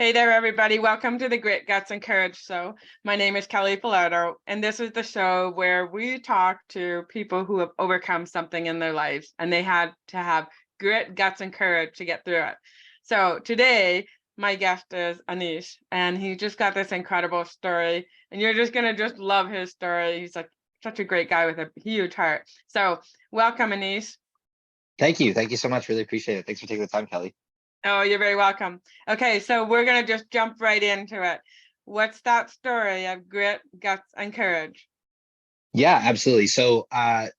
Hey there, everybody. Welcome to the Grit, Guts, and Courage Show. My name is Kelly Pilardo, and this is the show where we talk to people who have overcome something in their lives, and they had to have grit, guts, and courage to get through it. So today, my guest is Anish, and he just got this incredible story, and you're just going to just love his story. He's like such a great guy with a huge heart. So welcome, Anish. Thank you. Thank you so much. Really appreciate it. Thanks for taking the time, Kelly. Oh, you're very welcome. Okay, so we're going to just jump right into it. What's that story of grit, guts, and courage? Yeah, absolutely. So I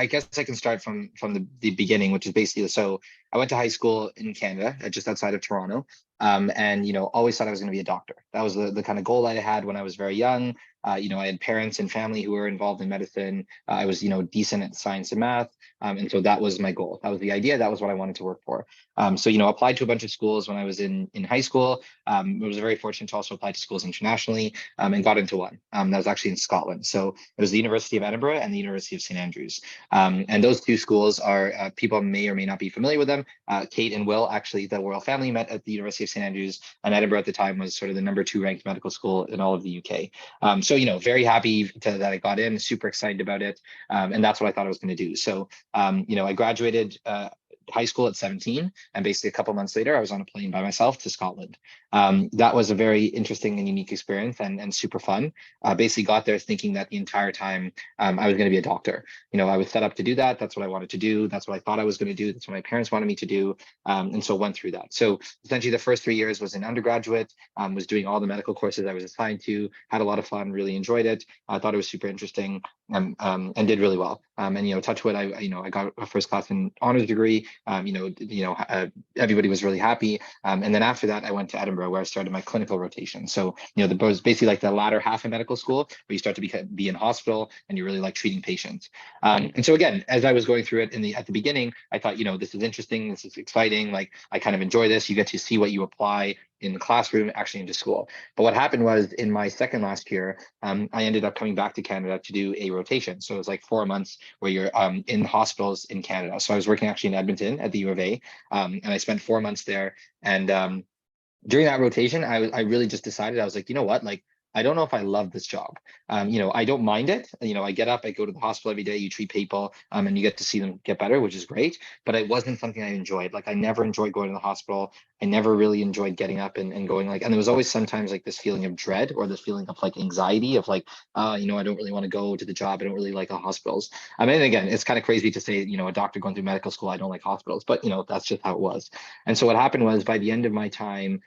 guess I can start from the beginning, which is basically, so I went to high school in Canada, just outside of Toronto, and always thought I was going to be a doctor. That was the kind of goal that I had when I was very young. I had parents and family who were involved in medicine. I was decent at science and math, and so that was my goal. That was the idea. That was what I wanted to work for. So applied to a bunch of schools when I was in high school. I was very fortunate to also apply to schools internationally, and got into one. That was actually in Scotland. So it was the University of Edinburgh and the University of St Andrews. And those two schools are, people may or may not be familiar with them. Kate and Will, actually, the royal family met at the University of St Andrews, and Edinburgh at the time was sort of the #2 ranked medical school in all of the UK. So, very happy that I got in, super excited about it. And that's what I thought I was going to do. So, I graduated high school at 17, and basically a couple months later I was on a plane by myself to Scotland. That was a very interesting and unique experience, and super fun. Basically got there thinking that the entire time I was going to be a doctor. I was set up to do that. That's what I wanted to do. That's what I thought I was going to do. That's what my parents wanted me to do. And so went through that. So essentially the first 3 years was in undergraduate, was doing all the medical courses I was assigned to, had a lot of fun, really enjoyed it. I thought it was super interesting, and did really well. And touch wood, I got a first class in honors degree. Everybody was really happy. And then after that, I went to Edinburgh, where I started my clinical rotation. So the was basically like the latter half of medical school, where you start to be in hospital and you really like treating patients. And so again, as I was going through it at the beginning, I thought, this is interesting, this is exciting. Like, I kind of enjoy this. You get to see what you apply in the classroom actually into school. But what happened was, in my second last year, I ended up coming back to Canada to do a rotation. So it was like 4 months where you're in hospitals in Canada. So I was working actually in Edmonton at the U of A, and I spent 4 months there. And during that rotation, I really just decided, I was like, you know what, like, I don't know if I love this job. I don't mind it. I get up, I go to the hospital every day, you treat people, and you get to see them get better, which is great. But it wasn't something I enjoyed. Like, I never enjoyed going to the hospital. I never really enjoyed getting up and going, like, and there was always sometimes like this feeling of dread, or this feeling of like anxiety of like, I don't really want to go to the job. I don't really like the hospitals. I mean, again, it's kind of crazy to say, a doctor going through medical school, I don't like hospitals, but that's just how it was. And so what happened was, by the end of my time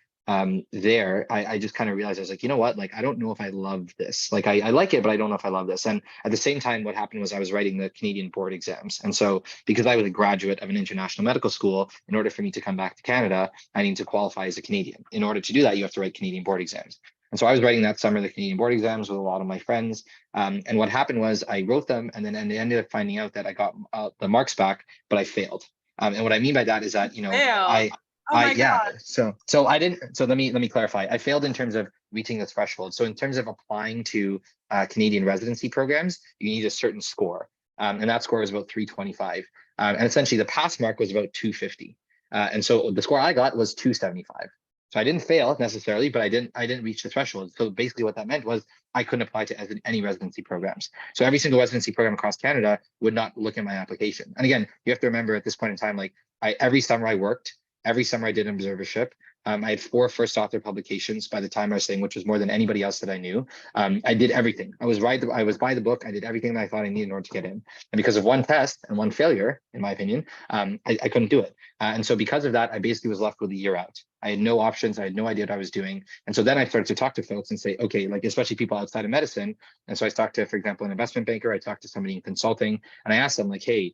there, I just kind of realized, I was like, you know what, like, I don't know if I love this. Like, I like it, but I don't know if I love this. And at the same time, what happened was, I was writing the Canadian board exams. And so, because I was a graduate of an international medical school, in order for me to come back to Canada, I need to qualify as a Canadian. In order to do that, you have to write Canadian board exams. And so I was writing that summer the Canadian board exams with a lot of my friends. And what happened was, I wrote them, and then I ended up finding out that I got the marks back, but I failed. And what I mean by that is that, Failed. Oh my yeah. God. So I didn't. So let me clarify. I failed in terms of reaching the threshold. So in terms of applying to Canadian residency programs, you need a certain score, and that score was about 325. And essentially, the pass mark was about 250. And so the score I got was 275. So I didn't fail necessarily, but I didn't reach the threshold. So basically, what that meant was, I couldn't apply to any residency programs. So every single residency program across Canada would not look at my application. And again, you have to remember, at this point in time, like, every summer I worked. Every summer I did an observership. I had 4 first author publications by the time I was saying, which was more than anybody else that I knew. I did everything. I was by the book. I did everything that I thought I needed in order to get in. And because of one test and one failure, in my opinion, I couldn't do it. And so because of that, I basically was left with a year out. I had no options. I had no idea what I was doing. And so then I started to talk to folks and say, okay, like, especially people outside of medicine. And so I talked to, for example, an investment banker. I talked to somebody in consulting, and I asked them, like, hey,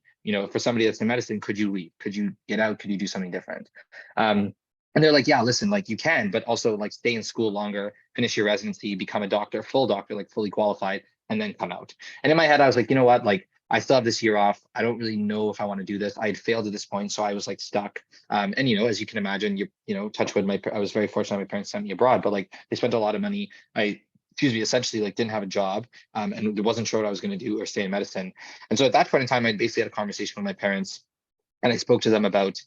for somebody that's in medicine, could you leave? Could you get out? Could you do something different? And they're like, yeah, listen, like, you can, but also, like, stay in school longer, finish your residency, become a doctor, full doctor, like, fully qualified, and then come out. And in my head, I was like, you know what, like, I still have this year off. I don't really know if I want to do this. I had failed at this point, so I was like stuck. And as you can imagine, touch wood, I was very fortunate. My parents sent me abroad, but like, they spent a lot of money. Essentially, like, didn't have a job, and wasn't sure what I was going to do or stay in medicine. And so at that point in time, I basically had a conversation with my parents, and I spoke to them about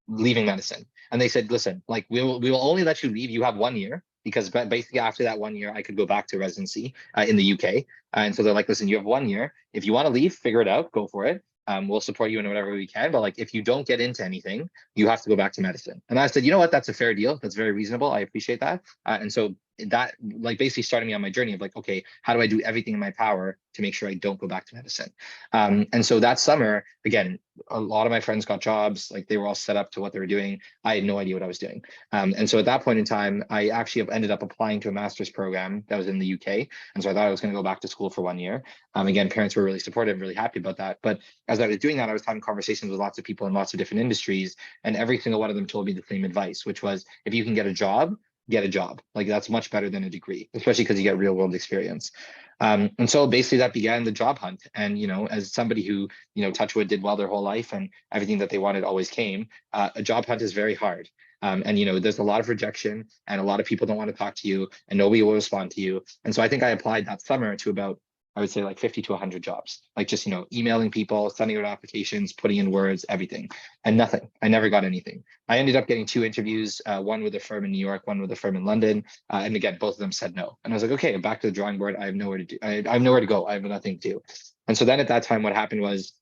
leaving medicine. And they said, listen, like we will only let you leave. You have 1 year, because basically after that 1 year, I could go back to residency in the UK. And so they're like, listen, you have 1 year. If you want to leave, figure it out, go for it. We'll support you in whatever we can. But like, if you don't get into anything, you have to go back to medicine. And I said, you know what? That's a fair deal. That's very reasonable. I appreciate that. And so that like basically started me on my journey of like, okay, how do I do everything in my power to make sure I don't go back to medicine? And so that summer, again, a lot of my friends got jobs, like they were all set up to what they were doing. I had no idea what I was doing. And so at that point in time, I actually ended up applying to a master's program that was in the UK. And so I thought I was going to go back to school for 1 year. Again, parents were really supportive, really happy about that. But as I was doing that, I was having conversations with lots of people in lots of different industries, and every single one of them told me the same advice, which was, if you can get a job, get a job. Like that's much better than a degree, especially because you get real world experience. And so basically that began the job hunt. And, as somebody who, touch wood, did well their whole life and everything that they wanted always came, a job hunt is very hard. And, there's a lot of rejection and a lot of people don't want to talk to you and nobody will respond to you. And so I think I applied that summer to about, I would say like 50 to 100 jobs, like just, emailing people, sending out applications, putting in words, everything, and nothing. I never got anything. I ended up getting 2 interviews, one with a firm in New York, one with a firm in London. And again, both of them said no. And I was like, okay, back to the drawing board. I have nowhere to do. I have nowhere to go. I have nothing to do. And so then at that time, what happened was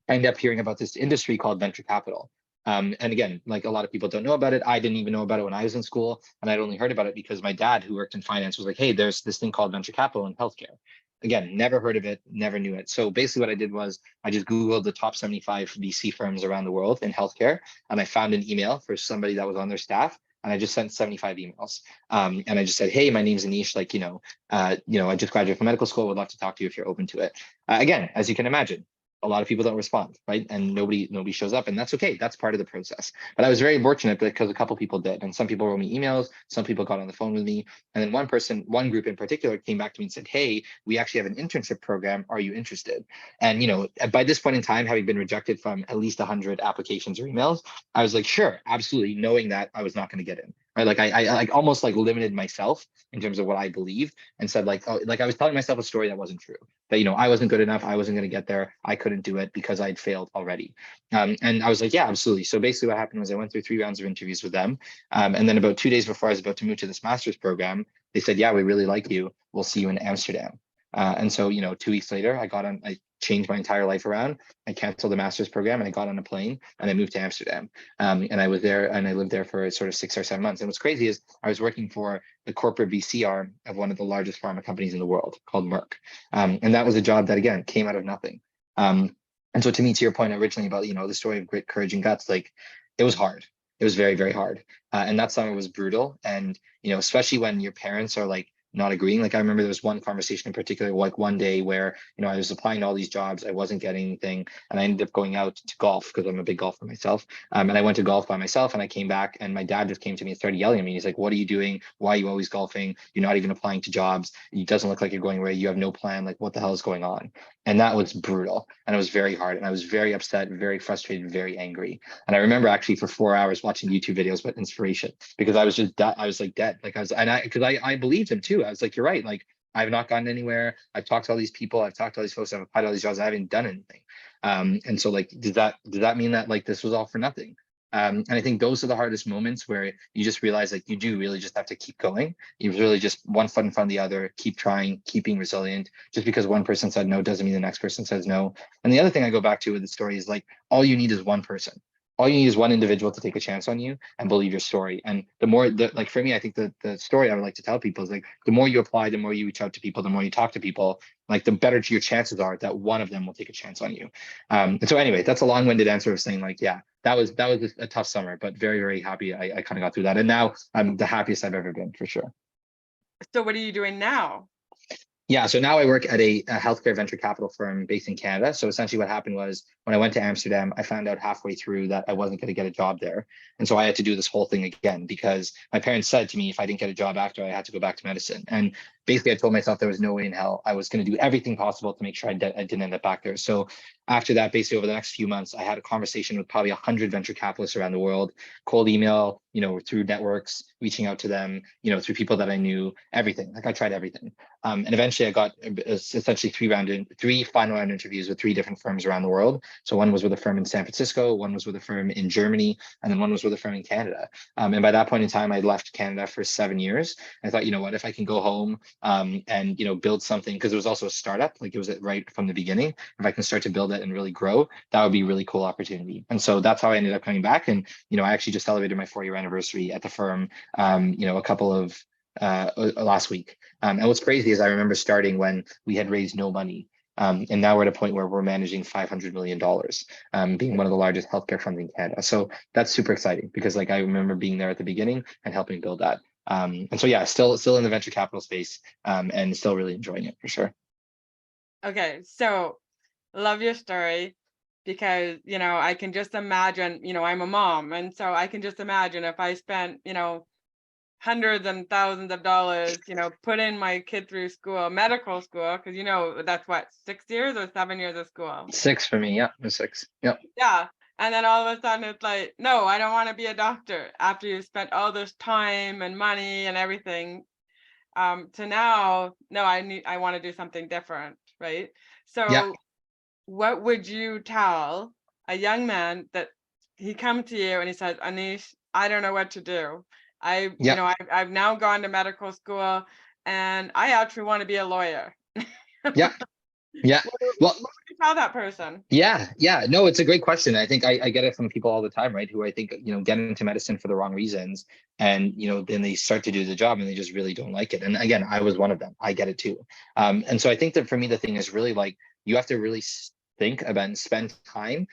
I ended up hearing about this industry called venture capital. And again, like a lot of people don't know about it. I didn't even know about it when I was in school. And I'd only heard about it because my dad, who worked in finance, was like, hey, there's this thing called venture capital in healthcare. Again, never heard of it, never knew it. So basically what I did was I just Googled the top 75 VC firms around the world in healthcare. And I found an email for somebody that was on their staff. And I just sent 75 emails. And I just said, hey, my name's Anish. Like, I just graduated from medical school. Would love to talk to you if you're open to it. Again, as you can imagine, a lot of people don't respond, right? And nobody shows up, and that's okay. That's part of the process. But I was very fortunate because a couple people did, and some people wrote me emails, some people got on the phone with me, and then one group in particular came back to me and said, hey, we actually have an internship program. Are you interested? And by this point in time, having been rejected from at least 100 applications or emails, I was like, sure, absolutely, knowing that I was not going to get in. Right? Like I like almost like limited myself in terms of what I believed and said like, oh, like I was telling myself a story that wasn't true. That I wasn't good enough, I wasn't going to get there, I couldn't do it because I'd failed already. And I was like, yeah, absolutely. So basically what happened was I went through 3 rounds of interviews with them. And then about 2 days before I was about to move to this master's program, they said, yeah, we really like you. We'll see you in Amsterdam. And so, 2 weeks later, I changed my entire life around. I canceled the master's program and I got on a plane and I moved to Amsterdam. And I was there and I lived there for sort of 6 or 7 months. And what's crazy is I was working for the corporate VC arm of one of the largest pharma companies in the world called Merck. And that was a job that, again, came out of nothing. And so to your point originally about, the story of grit, courage, and guts, like it was hard. It was very, very hard. And that summer was brutal. And, especially when your parents are like, not agreeing. Like I remember there was one conversation in particular, like one day where, I was applying to all these jobs, I wasn't getting anything. And I ended up going out to golf because I'm a big golfer myself. And I went to golf by myself and I came back and my dad just came to me and started yelling at me. He's like, what are you doing? Why are you always golfing? You're not even applying to jobs. It doesn't look like you're going away. You have no plan. Like what the hell is going on? And that was brutal. And it was very hard. And I was very upset, very frustrated, very angry. And I remember actually for 4 hours watching YouTube videos about inspiration because I was just, I was like dead. Like because I believed him too. I was like, you're right. Like I've not gotten anywhere. I've talked to all these people. I've talked to all these folks. I've applied to all these jobs. I haven't done anything. And so like, does that mean that like this was all for nothing? And I think those are the hardest moments where you just realize like you do really just have to keep going. You really just one foot in front of the other, keep trying, keep being resilient. Just because one person said no doesn't mean the next person says no. And the other thing I go back to with the story is like, all you need is one person. All you need is one individual to take a chance on you and believe your story. And like for me, I think the story I would like to tell people is like, the more you apply, the more you reach out to people, the more you talk to people, like the better your chances are that one of them will take a chance on you. And so anyway, that's a long-winded answer of saying like, yeah, that was a tough summer, but very, very happy I kind of got through that. And now I'm the happiest I've ever been for sure. So what are you doing now? Yeah, so now I work at a healthcare venture capital firm based in Canada. So essentially what happened was when I went to Amsterdam, I found out halfway through that I wasn't going to get a job there. And so I had to do this whole thing again because my parents said to me, if I didn't get a job after, I had to go back to medicine. And basically I told myself there was no way in hell I was going to do everything possible to make sure I didn't end up back there. So after that, basically over the next few months, I had a conversation with probably 100 venture capitalists around the world, cold email, through networks, reaching out to them, through people that I knew, everything. Like I tried everything. And eventually I got essentially three final round interviews with three different firms around the world. So one was with a firm in San Francisco, one was with a firm in Germany, and then one was with a firm in Canada. And by that point in time, I left Canada for 7 years. I thought, what, if I can go home and build something, because it was also a startup, like it was right from the beginning. If I can start to build it and really grow, that would be a really cool opportunity. And so that's how I ended up coming back. And I actually just celebrated my 4-year anniversary at the firm, a couple of last week. And what's crazy is I remember starting when we had raised no money. And now we're at a point where we're managing $500 million, being one of the largest healthcare funds in Canada. So that's super exciting because like I remember being there at the beginning and helping build that. And so yeah, still in the venture capital space, and still really enjoying it for sure. Okay, so love your story because I can just imagine, I'm a mom, and so I can just imagine if I spent hundreds and thousands of dollars, putting my kid through school, medical school, because that's what, 6 years or 7 years of school. 6 for me, yeah, it was 6. Yep. Yeah. And then all of a sudden it's like, no, I don't want to be a doctor after you've spent all this time and money and everything. To now, no, I want to do something different, right? Yeah. So what would you tell a young man that he come to you and he says, Anish, I don't know what to do. Yeah. I've now gone to medical school and I actually want to be a lawyer. Yeah. Yeah. Well, What would you tell that person? yeah. No, it's a great question. I think I get it from people all the time, right? Who I think, get into medicine for the wrong reasons. And, then they start to do the job and they just really don't like it. And again, I was one of them. I get it too. And so I think that for me, the thing is really like, you have to really think about and spend time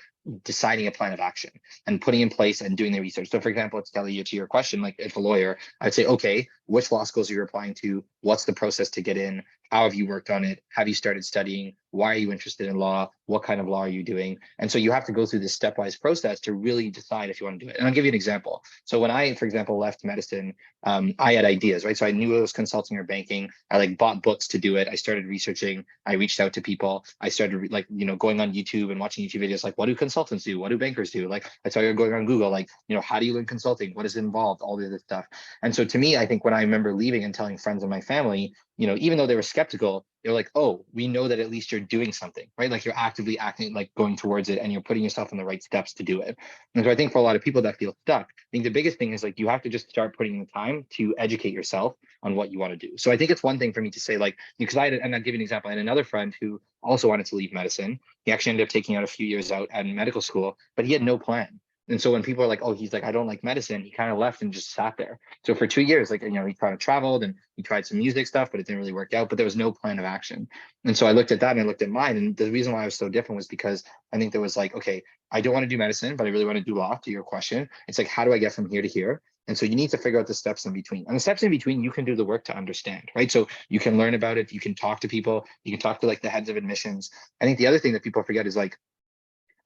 deciding a plan of action and putting in place and doing the research. So for example, to tell you to your question, like if a lawyer, I'd say, okay, which law schools are you applying to? What's the process to get in? How have you worked on it? Have you started studying? Why are you interested in law? What kind of law are you doing? And so you have to go through this stepwise process to really decide if you want to do it. And I'll give you an example. So when I, for example, left medicine, I had ideas, right? So I knew it was consulting or banking. I like bought books to do it. I started researching. I reached out to people. I started going on YouTube and watching YouTube videos like, what do consultants do? What do bankers do? Like I saw you going on Google, like, how do you learn consulting? What is involved? All the other stuff. And so to me, I think when I remember leaving and telling friends in my family, even though they were skeptical, they're like, oh, we know that at least you're doing something, right? Like you're actively acting, like going towards it and you're putting yourself in the right steps to do it. And so I think for a lot of people that feel stuck, I think the biggest thing is like, you have to just start putting in the time to educate yourself on what you want to do. So I think it's one thing for me to say like, because and I'll give you an example. I had another friend who also wanted to leave medicine. He actually ended up taking out a few years out at medical school, but he had no plan. And so when people are like, oh, he's like, I don't like medicine, he kind of left and just sat there. So for 2 years, like, he kind of traveled and he tried some music stuff, but it didn't really work out, but there was no plan of action. And so I looked at that and I looked at mine. And the reason why I was so different was because I think there was like, okay, I don't want to do medicine, but I really want to do law, to your question. It's like, how do I get from here to here? And so you need to figure out the steps in between. And the steps in between, you can do the work to understand, right? So you can learn about it. You can talk to people. You can talk to like the heads of admissions. I think the other thing that people forget is like,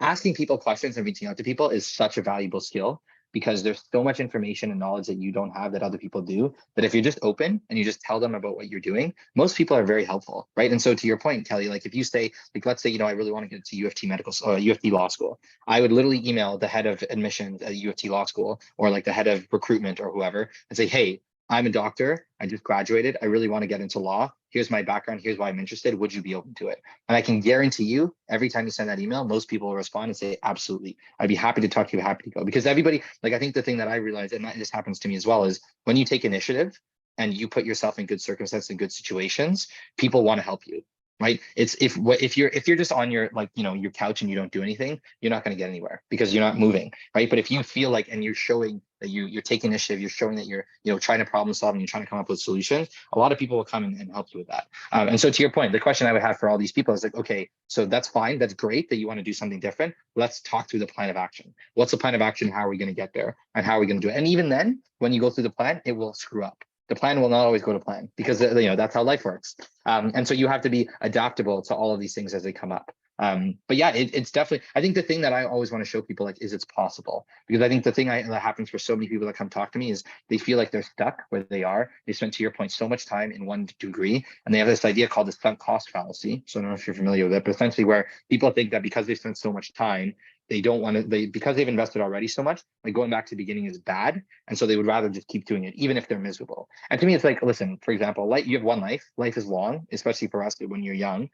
asking people questions and reaching out to people is such a valuable skill because there's so much information and knowledge that you don't have that other people do, that if you're just open and you just tell them about what you're doing, most people are very helpful, right? And so to your point, Kelly, like if you say, like, let's say, I really want to get to UFT law school, I would literally email the head of admissions at UFT law school or like the head of recruitment or whoever and say, hey, I'm a doctor. I just graduated. I really want to get into law. Here's my background. Here's why I'm interested. Would you be open to it? And I can guarantee you, every time you send that email, most people will respond and say, absolutely. I'd be happy to talk to you, happy to go. Because everybody, like, I think the thing that I realized, and this happens to me as well, is when you take initiative and you put yourself in good circumstances and good situations, people want to help you. Right. It's if you're just on your your couch and you don't do anything, you're not going to get anywhere because you're not moving. Right. But if you feel like and you're showing that you're taking initiative, you're showing that you're trying to problem solve and you're trying to come up with solutions, a lot of people will come and help you with that. And so to your point, the question I would have for all these people is like, okay, so that's fine. That's great that you want to do something different. Let's talk through the plan of action. What's the plan of action? How are we going to get there? And how are we going to do it? And even then, when you go through the plan, it will screw up. The plan will not always go to plan because that's how life works. And so you have to be adaptable to all of these things as they come up. But yeah, it's definitely, I think the thing that I always want to show people like is it's possible, because I think the thing that happens for so many people that come talk to me is they feel like they're stuck where they are. They spent, to your point, so much time in one degree, and they have this idea called the sunk cost fallacy. So I don't know if you're familiar with it, but essentially where people think that because they spent so much time, they don't want to, because they've invested already so much, like going back to the beginning is bad. And so they would rather just keep doing it, even if they're miserable. And to me, it's like, listen, for example, like you have one life. Life is long, especially for us when you're young.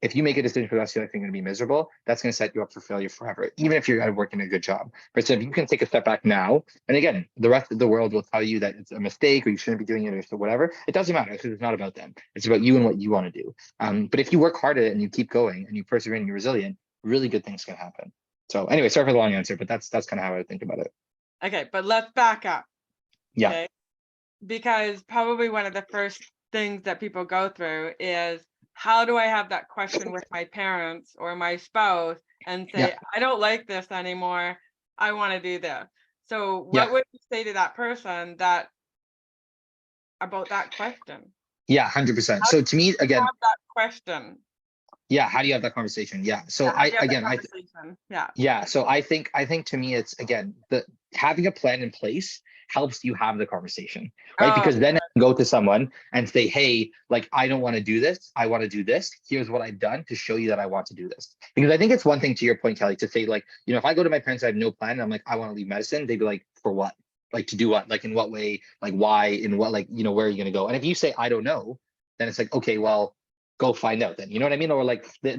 If you make a decision for the rest of your life, you're going to be miserable. That's going to set you up for failure forever, even if you're working a good job. But so if you can take a step back now, and again, the rest of the world will tell you that it's a mistake or you shouldn't be doing it or so whatever. It doesn't matter because it's not about them. It's about you and what you want to do. But if you work hard at it and you keep going and you persevere and you're resilient, really good things can happen. So anyway, sorry for the long answer, but that's kind of how I think about it. Okay, but let's back up. Yeah. Okay? Because probably one of the first things that people go through is, how do I have that question with my parents or my spouse and say, Yeah. I don't like this anymore, I want to do this. So what Yeah. would you say to that person that about that question? Yeah, 100%. How So do to me, you again, have that question? yeah, how do you have that conversation? Yeah. So Yeah, how I, do you have that again, conversation? Yeah. yeah, so I think to me it's, again, the having a plan in place helps you have the conversation, right? Oh, Because then I can go to someone and say, hey, like I don't want to do this, I want to do this. Here's what I've done to show you that I want to do this. Because I think it's one thing, to your point, Kelly, to say like, if I go to my parents, I have no plan, and I'm like, I want to leave medicine, they'd be like, for what? Like to do what? Like in what way? Like why? In what, like, where are you gonna go? And if you say I don't know, then it's like, okay, well, go find out then, you know what I mean? Or like they're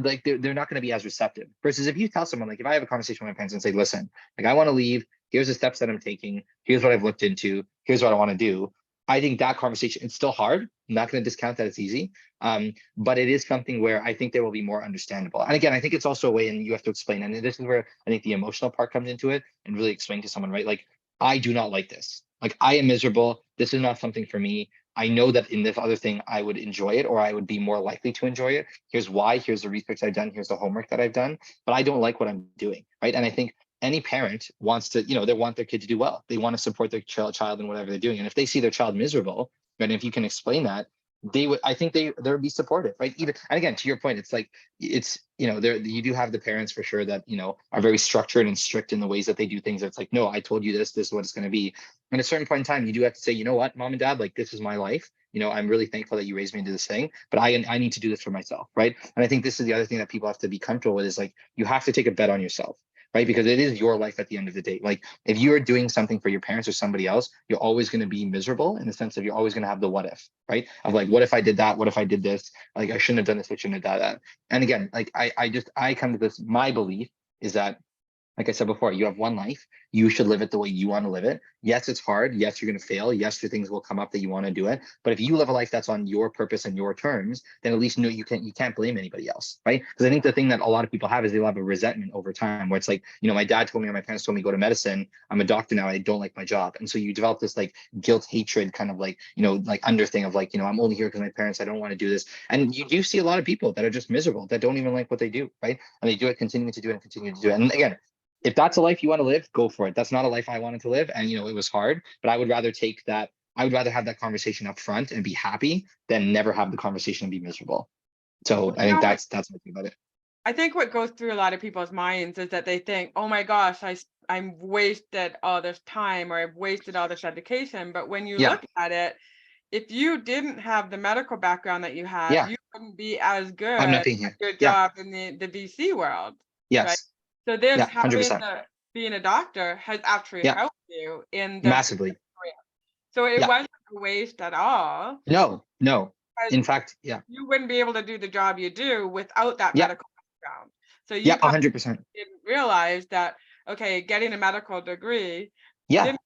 not going to be as receptive, versus if you tell someone, like if I have a conversation with my parents and say, listen, like I want to leave, here's the steps that I'm taking, here's what I've looked into, here's what I want to do. I think that conversation, it's still hard, I'm not going to discount that it's easy, but it is something where I think they will be more understandable. And again, I think it's also a way, and you have to explain, and this is where I think the emotional part comes into it, and really explain to someone, right? Like, I do not like this, like I am miserable, this is not something for me. I know that in this other thing, I would enjoy it, or I would be more likely to enjoy it. Here's why. Here's the research I've done. Here's the homework that I've done. But I don't like what I'm doing, right? And I think any parent wants to, they want their kid to do well. They want to support their child in whatever they're doing. And if they see their child miserable, right, and if you can explain that, they would, I think they would be supportive, right? Even, and again, to your point, it's like, it's, there, you do have the parents for sure that, are very structured and strict in the ways that they do things. It's like, no, I told you this is what it's going to be. And at a certain point in time, you do have to say, you know what, mom and dad, like this is my life. I'm really thankful that you raised me into this thing, but I need to do this for myself, right? And I think this is the other thing that people have to be comfortable with, is like, you have to take a bet on yourself, right? Because it is your life at the end of the day. Like if you are doing something for your parents or somebody else, you're always going to be miserable, in the sense of you're always going to have the what if, right? Of like, what if I did that? What if I did this? Like I shouldn't have done this, I shouldn't have done that. And again, like I come to this, my belief is that, like I said before, you have one life. You should live it the way you want to live it. Yes, it's hard. Yes, you're going to fail. Yes, your things will come up that you want to do it. But if you live a life that's on your purpose and your terms, then at least you can't blame anybody else, right? Because I think the thing that a lot of people have is they'll have a resentment over time, where it's like, my dad told me, or my parents told me, go to medicine. I'm a doctor now. I don't like my job, and so you develop this like guilt, hatred, kind of like like under thing of like, I'm only here because my parents. I don't want to do this, and you do see a lot of people that are just miserable, that don't even like what they do, right? And they do it, continuing to do it, and continue to do it. And again, if that's a life you want to live, go for it. That's not a life I wanted to live. And, it was hard, but I would rather take that. I would rather have that conversation up front and be happy than never have the conversation and be miserable. So Well, I think that's what I think about it. I think what goes through a lot of people's minds is that they think, oh my gosh, I'm wasted all this time, or I've wasted all this education. But when you Yeah. look at it, if you didn't have the medical background that you have, Yeah. you wouldn't be as good I'm not at being here. your Yeah. job in the VC world, right? Yes. So this Yeah. having 100%. being a doctor has actually Yeah. helped you in the Massively. career. So it Yeah. wasn't a waste at all, No, no. because In fact, yeah. you wouldn't be able to do the job you do without that Yeah. medical background. So you Yeah. probably 100%. didn't realize that, okay, getting a medical degree Yeah. didn't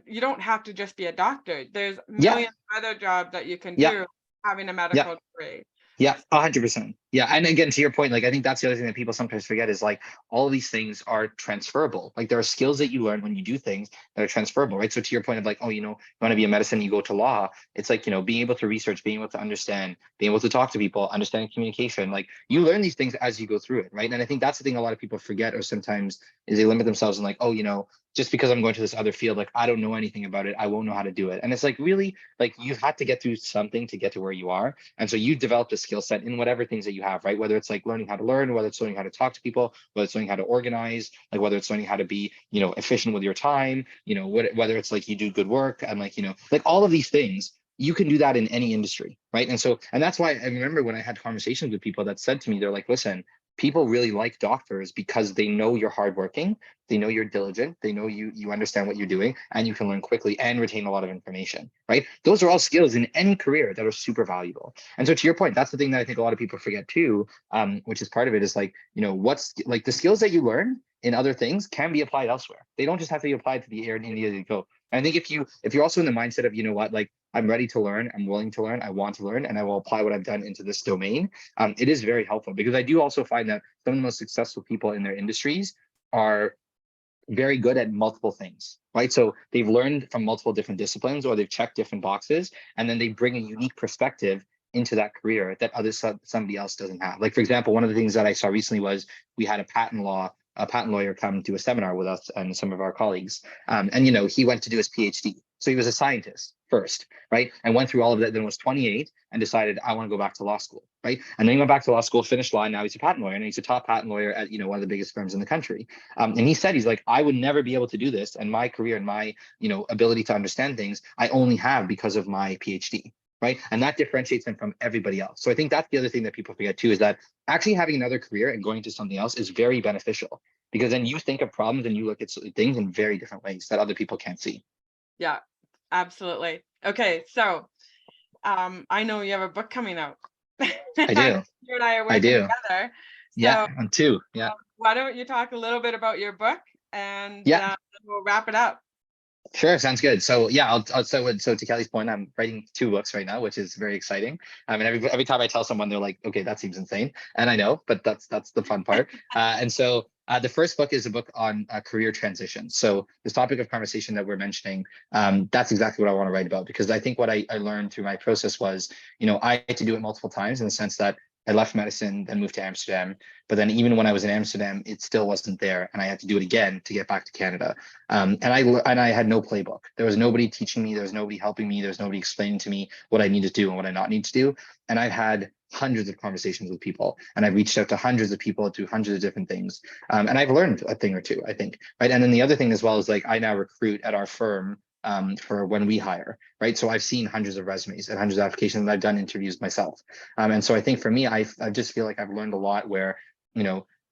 you don't have to just be a doctor. There's Yeah. millions of other jobs that you can Yeah. do having a Yeah. medical degree. Yeah, 100%. Yeah, and again, to your point, like I think that's the other thing that people sometimes forget, is like all of these things are transferable. Like there are skills that you learn when you do things that are transferable, right? So to your point of like, oh, you want to be a medicine, you go to law. It's like, being able to research, being able to understand, being able to talk to people, understanding communication. Like you learn these things as you go through it, right? And I think that's the thing a lot of people forget, or sometimes is they limit themselves and like, oh, just because I'm going to this other field, like I don't know anything about it, I won't know how to do it. And it's like, really, like you've had to get through something to get to where you are. And so you developed a skill set in whatever things that you have, right? Whether it's like learning how to learn, whether it's learning how to talk to people, whether it's learning how to organize, like whether it's learning how to be, efficient with your time, whether it's like you do good work and like, like all of these things, you can do that in any industry, right? And that's why I remember when I had conversations with people that said to me, they're like, listen, people really like doctors because they know you're hardworking, they know you're diligent, they know you understand what you're doing, and you can learn quickly and retain a lot of information, right? Those are all skills in any career that are super valuable. And so to your point, that's the thing that I think a lot of people forget too, which is part of it, is like, what's like the skills that you learn in other things can be applied elsewhere. They don't just have to be applied to the area that you go. And I think if you're also in the mindset of, like, I'm ready to learn, I'm willing to learn, I want to learn, and I will apply what I've done into this domain, it is very helpful, because I do also find that some of the most successful people in their industries are very good at multiple things, right? So they've learned from multiple different disciplines, or they've checked different boxes, and then they bring a unique perspective into that career that somebody else doesn't have. Like, for example, one of the things that I saw recently was we had a patent lawyer come do a seminar with us and some of our colleagues. And he went to do his PhD. So he was a scientist first, right? And went through all of that, then was 28 and decided, I want to go back to law school, right? And then he went back to law school, finished law, and now he's a patent lawyer, and he's a top patent lawyer at, one of the biggest firms in the country. And he said, he's like, I would never be able to do this. And my career and my, ability to understand things, I only have because of my PhD. Right. And that differentiates them from everybody else. So I think that's the other thing that people forget too, is that actually having another career and going to something else is very beneficial, because then you think of problems and you look at things in very different ways that other people can't see. Yeah, absolutely. Okay. So I know you have a book coming out. I do. You and I are I working do. together. Yeah. So On two. Yeah. why don't you talk a little bit about your book, and Yeah. we'll wrap it up. Sure, sounds good. So yeah, so to Kelly's point, I'm writing 2 books right now, which is very exciting. And every time I tell someone, they're like, "Okay, that seems insane," and I know, but that's the fun part. And so the first book is a book on career transition. So this topic of conversation that we're mentioning, that's exactly what I want to write about, because I think what I learned through my process was, I had to do it multiple times, in the sense that I left medicine, then moved to Amsterdam. But then even when I was in Amsterdam, it still wasn't there, and I had to do it again to get back to Canada. And I had no playbook. There was nobody teaching me. There was nobody helping me. There was nobody explaining to me what I need to do and what I not need to do. And I've had hundreds of conversations with people, and I've reached out to hundreds of people to hundreds of different things. And I've learned a thing or two, I think, right? And then the other thing as well is, like, I now recruit at our firm for when we hire, right? So I've seen hundreds of resumes and hundreds of applications, and I've done interviews myself. And so I think for me, I just feel like I've learned a lot where,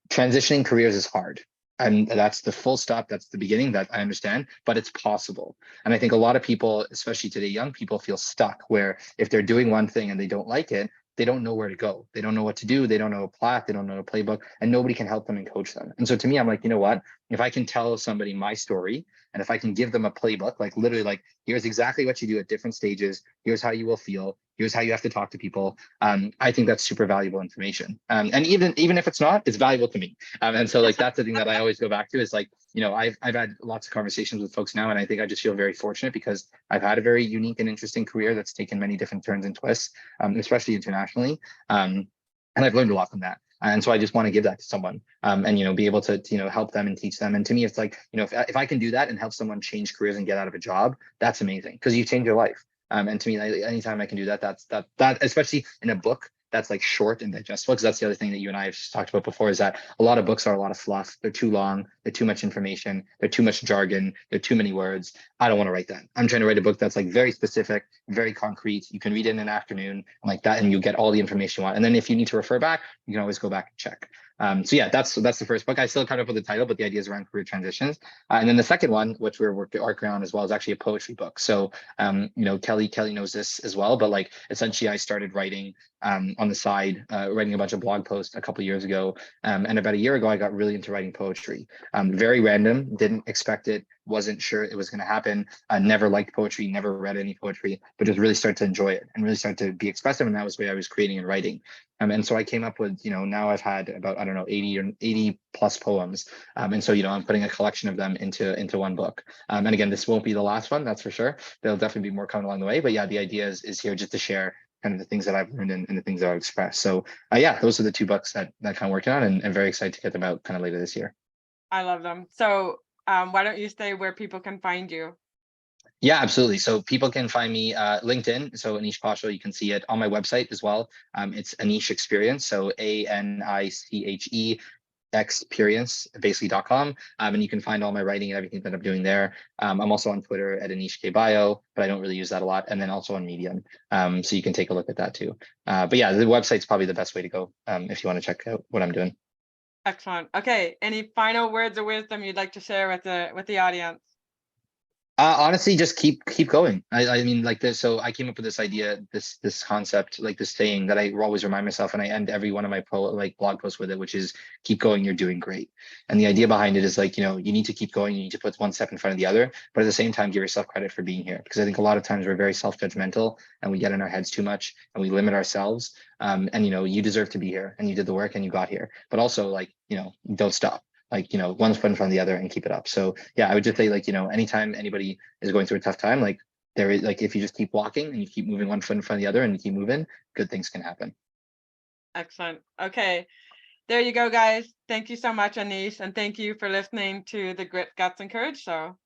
transitioning careers is hard. And that's the full stop. That's the beginning, that I understand, but it's possible. And I think a lot of people, especially today, young people, feel stuck, where if they're doing one thing and they don't like it, they don't know where to go. They don't know what to do. They don't know a path. They don't know a playbook, and nobody can help them and coach them. And so to me, I'm like, you know what? If I can tell somebody my story, and if I can give them a playbook, like literally, like, here's exactly what you do at different stages. Here's how you will feel. Here's how you have to talk to people. I think that's super valuable information. And even if it's not, it's valuable to me. And so, like, that's the thing that I always go back to, is like, I've had lots of conversations with folks now, and I think I just feel very fortunate, because I've had a very unique and interesting career that's taken many different turns and twists, especially internationally. And I've learned a lot from that. And so I just want to give that to someone, and be able to help them and teach them. And to me, it's like, if I can do that and help someone change careers and get out of a job, that's amazing, because you change your life. And to me, anytime I can do that, that especially in a book that's like short and digestible, because that's the other thing that you and I have just talked about before, is that a lot of books are a lot of fluff. They're too long. They're too much information. They're too much jargon. They're too many words. I don't want to write that. I'm trying to write a book that's like very specific, very concrete. You can read it in an afternoon like that, and you get all the information you want. And then if you need to refer back, you can always go back and check. So yeah, that's the first book. I still kind of put the title, but the idea is around career transitions. And then the second one, which we're working on as well, is actually a poetry book. So Kelly knows this as well, but like, essentially I started writing on the side, writing a bunch of blog posts a couple of years ago. And about a year ago, I got really into writing poetry. Very random, didn't expect it, wasn't sure it was going to happen. Never liked poetry, never read any poetry, but just really started to enjoy it and really started to be expressive. And that was the way I was creating and writing. And so I came up with, now I've had about, I don't know, 80 plus poems. And so, I'm putting a collection of them into one book. And again, this won't be the last one, that's for sure. There'll definitely be more coming along the way. But yeah, the idea is here just to share kind of the things that I've learned and the things that I've expressed. So yeah, those are the 2 books that kind of working on, and very excited to get them out kind of later this year. I love them. So why don't you say where people can find you? Yeah, absolutely. So people can find me LinkedIn. So Anish Kaushal, you can see it on my website as well. It's Anish Experience. So ANICHE experience basically.com. And you can find all my writing and everything that I'm doing there. I'm also on Twitter at Anish K Bio, but I don't really use that a lot. And then also on Medium. So you can take a look at that too. But yeah, the website's probably the best way to go if you want to check out what I'm doing. Excellent. Okay. Any final words of wisdom you'd like to share with the audience? Honestly, just keep going. I mean, like this. So I came up with this idea, this concept, like this saying that I always remind myself, and I end every one of my blog posts with it, which is keep going. You're doing great. And the idea behind it is like, you know, you need to keep going. You need to put one step in front of the other, but at the same time, give yourself credit for being here. Because I think a lot of times we're very self-judgmental and we get in our heads too much and we limit ourselves. And you know, you deserve to be here, and you did the work, and you got here. But also, like, you know, don't stop. Like, you know, one foot in front of the other and keep it up. So yeah, I would just say, like, you know, anytime anybody is going through a tough time, like there is, like, if you just keep walking and you keep moving one foot in front of the other and you keep moving, good things can happen. Excellent. Okay. There you go, guys. Thank you so much, Anish, and thank you for listening to the Grit, Guts, and Courage Show.